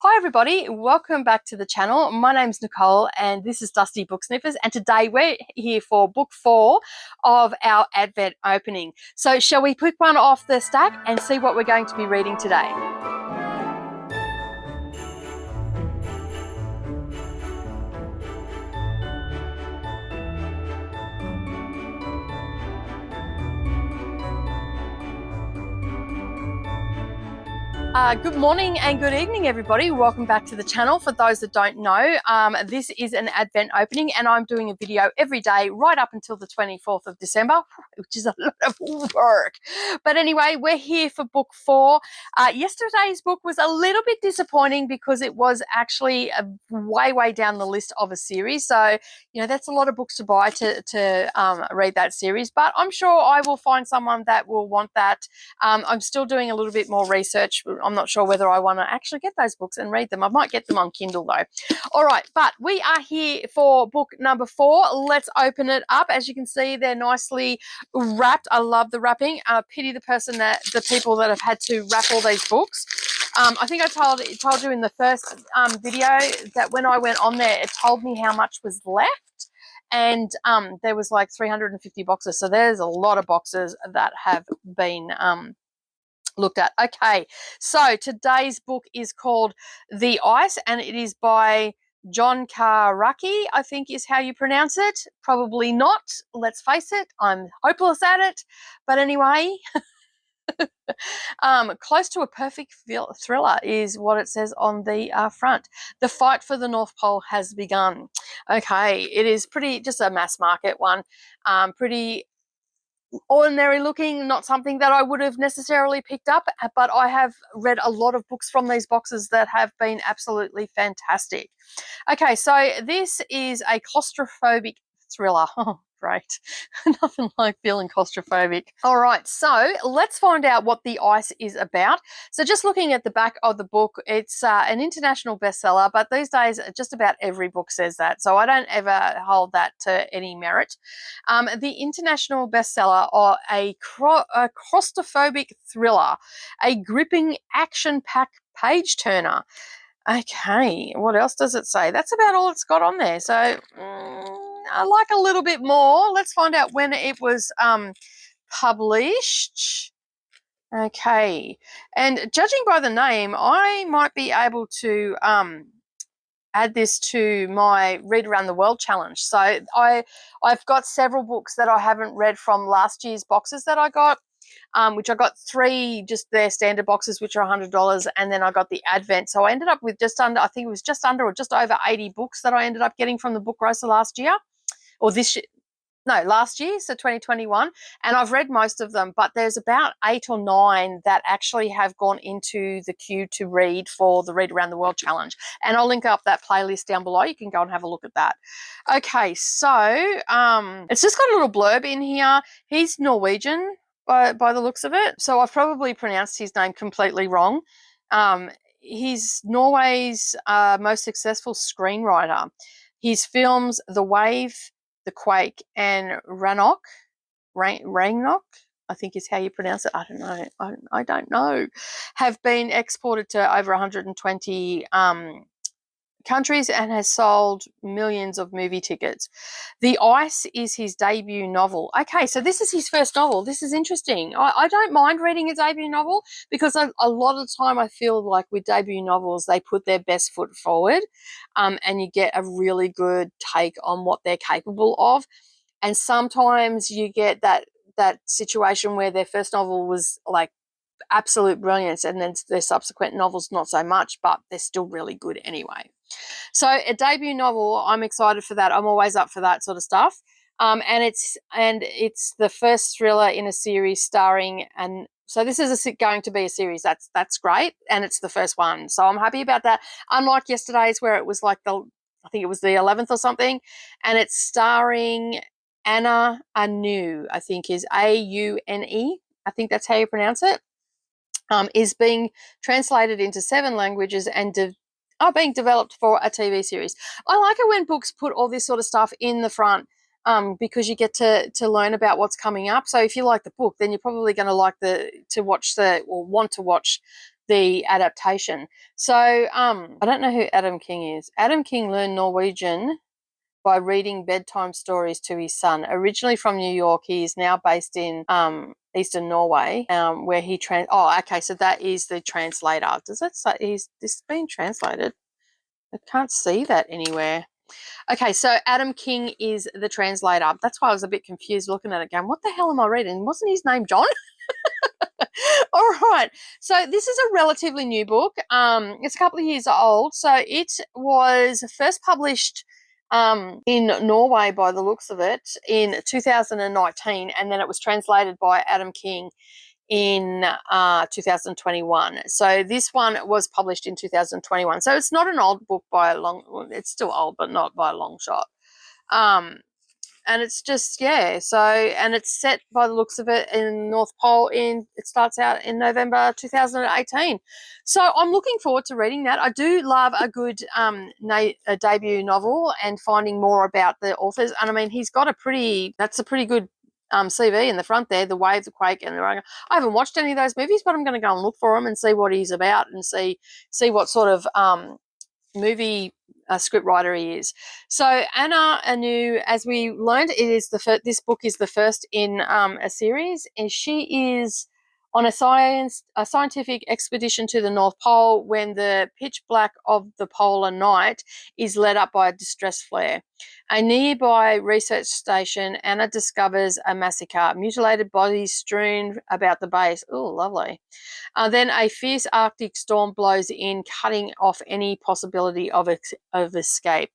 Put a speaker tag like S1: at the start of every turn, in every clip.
S1: Hi everybody, welcome back to the channel. My name's Nicole and this is Dusty Book Sniffers, and today we're here for book 4 of our Advent opening. So shall we pick one off the stack and see what we're going to be reading today? Good morning and good evening, everybody. Welcome back to the channel. For those that don't know, this is an Advent opening and I'm doing a video every day right up until the 24th of December, which is a lot of work. But anyway, we're here for book 4. Yesterday's book was a little bit disappointing because it was actually way down the list of a series. So, you know, that's a lot of books to buy to read that series. But I'm sure I will find someone that will want that. I'm still doing a little bit more research. I'm not sure whether I want to actually get those books and read them. I might get them on Kindle though. All right, but we are here for book number 4. Let's open it up. As you can see, they're nicely wrapped. I love the wrapping. Pity the people that have had to wrap all these books. I think I told you in the first video that when I went on there, it told me how much was left. And there was like 350 boxes. So there's a lot of boxes that have been looked at. Okay, so today's book is called The Ice, and it is by John Karaki, I think is how you pronounce it. Probably not. Let's face it, I'm hopeless at it. But anyway, close to a perfect thriller is what it says on the front. The fight for the North Pole has begun. Okay, it is pretty, just a mass market one. Pretty ordinary looking, not something that I would have necessarily picked up, but I have read a lot of books from these boxes that have been absolutely fantastic. Okay, so this is a claustrophobic thriller. Oh, great. Nothing like feeling claustrophobic. All right, so let's find out what The Ice is about. So just looking at the back of the book, it's an international bestseller, but these days just about every book says that, so I don't ever hold that to any merit. The international bestseller, or a claustrophobic thriller, a gripping action-packed page-turner. Okay, what else does it say? That's about all it's got on there. So I like a little bit more. Let's find out when it was published. Okay, and judging by the name, I might be able to add this to my Read Around the World challenge. So I've got several books that I haven't read from last year's boxes that I got. Which I got 3 just their standard boxes, which are $100, and then I got the Advent. So I ended up with just under, I think it was just under or just over 80 books that I ended up getting from the book grocer last year, or this year. No, last year, so 2021, and I've read most of them, but there's about 8 or 9 that actually have gone into the queue to read for the Read Around the World challenge, and I'll link up that playlist down below. You can go and have a look at that. Okay, so it's just got a little blurb in here. He's Norwegian by the looks of it, so I've probably pronounced his name completely wrong. He's Norway's most successful screenwriter. His films The Wave, The Quake, and Rannoch, I think is how you pronounce it. I don't know. I don't know. Have been exported to over 120 countries and has sold millions of movie tickets. The Ice is his debut novel. Okay, so this is his first novel. This is interesting. I don't mind reading a debut novel because a lot of the time I feel like with debut novels, they put their best foot forward and you get a really good take on what they're capable of. And sometimes you get that situation where their first novel was like absolute brilliance and then their subsequent novels not so much, but they're still really good anyway. So a debut novel, I'm excited for that. I'm always up for that sort of stuff. And it's the first thriller in a series starring, and so this is going to be a series. That's great, and it's the first one, so I'm happy about that. Unlike yesterday's where it was like I think it was the 11th or something, and it's starring Anna Anu. I think is Aune. I think that's how you pronounce it. Is being translated into 7 languages and are being developed for a TV series. I like it when books put all this sort of stuff in the front because you get to learn about what's coming up. So if you like the book, then you're probably going to like want to watch the adaptation. So I don't know who Adam King is. Adam King learned Norwegian by reading bedtime stories to his son. Originally from New York, he is now based in Eastern Norway, where he so that is the translator. Does that say this has been translated? I can't see that anywhere. Okay, so Adam King is the translator. That's why I was a bit confused looking at it going, what the hell am I reading? Wasn't his name John? All right. So this is a relatively new book. It's a couple of years old. So it was first published in Norway by the looks of it in 2019, and then it was translated by Adam King in 2021. So this one was published in 2021. So it's not an old book by a long, well, it's still old, but not by a long shot. And it's just, and it's set by the looks of it in North Pole it starts out in November 2018. So I'm looking forward to reading that. I do love a good a debut novel and finding more about the authors. And I mean, that's a pretty good CV in the front there, The Wave, The Quake, and I haven't watched any of those movies, but I'm going to go and look for them and see what he's about and see what sort of movie script writer he is. So Anna Anu, as we learned, this book is the first in a series, and she is on a scientific expedition to the North Pole when the pitch black of the polar night is lit up by a distress flare. A nearby research station, Anna discovers a massacre, mutilated bodies strewn about the base. Oh, lovely. Then a fierce Arctic storm blows in, cutting off any possibility of escape.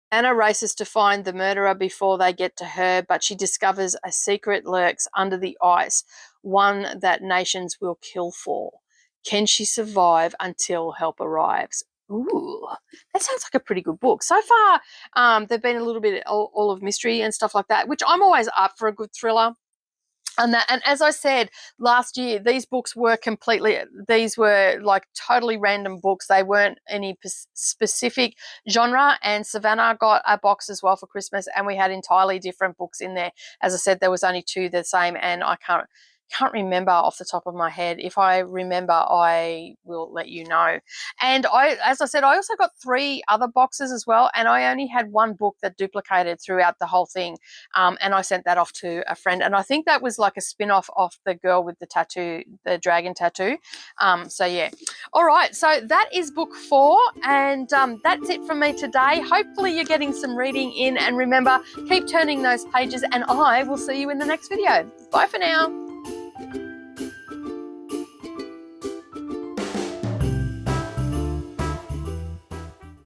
S1: Anna races to find the murderer before they get to her, but she discovers a secret lurks under the ice, one that nations will kill for. Can she survive until help arrives? Ooh, that sounds like a pretty good book. So far, they've been a little bit all of mystery and stuff like that, which I'm always up for a good thriller. And as I said last year, these were like totally random books. They weren't any specific genre. And Savannah got a box as well for Christmas, and we had entirely different books in there. As I said, there was only two the same, and I can't remember off the top of my head. If I remember, I will let you know. And as I said, I also got 3 other boxes as well, and I only had one book that duplicated throughout the whole thing, and I sent that off to a friend, and I think that was like a spin-off of the girl with the tattoo, the dragon tattoo. So yeah. All right, so that is book 4, and that's it from me today. Hopefully you're getting some reading in, and remember, keep turning those pages, and I will see you in the next video. Bye for now.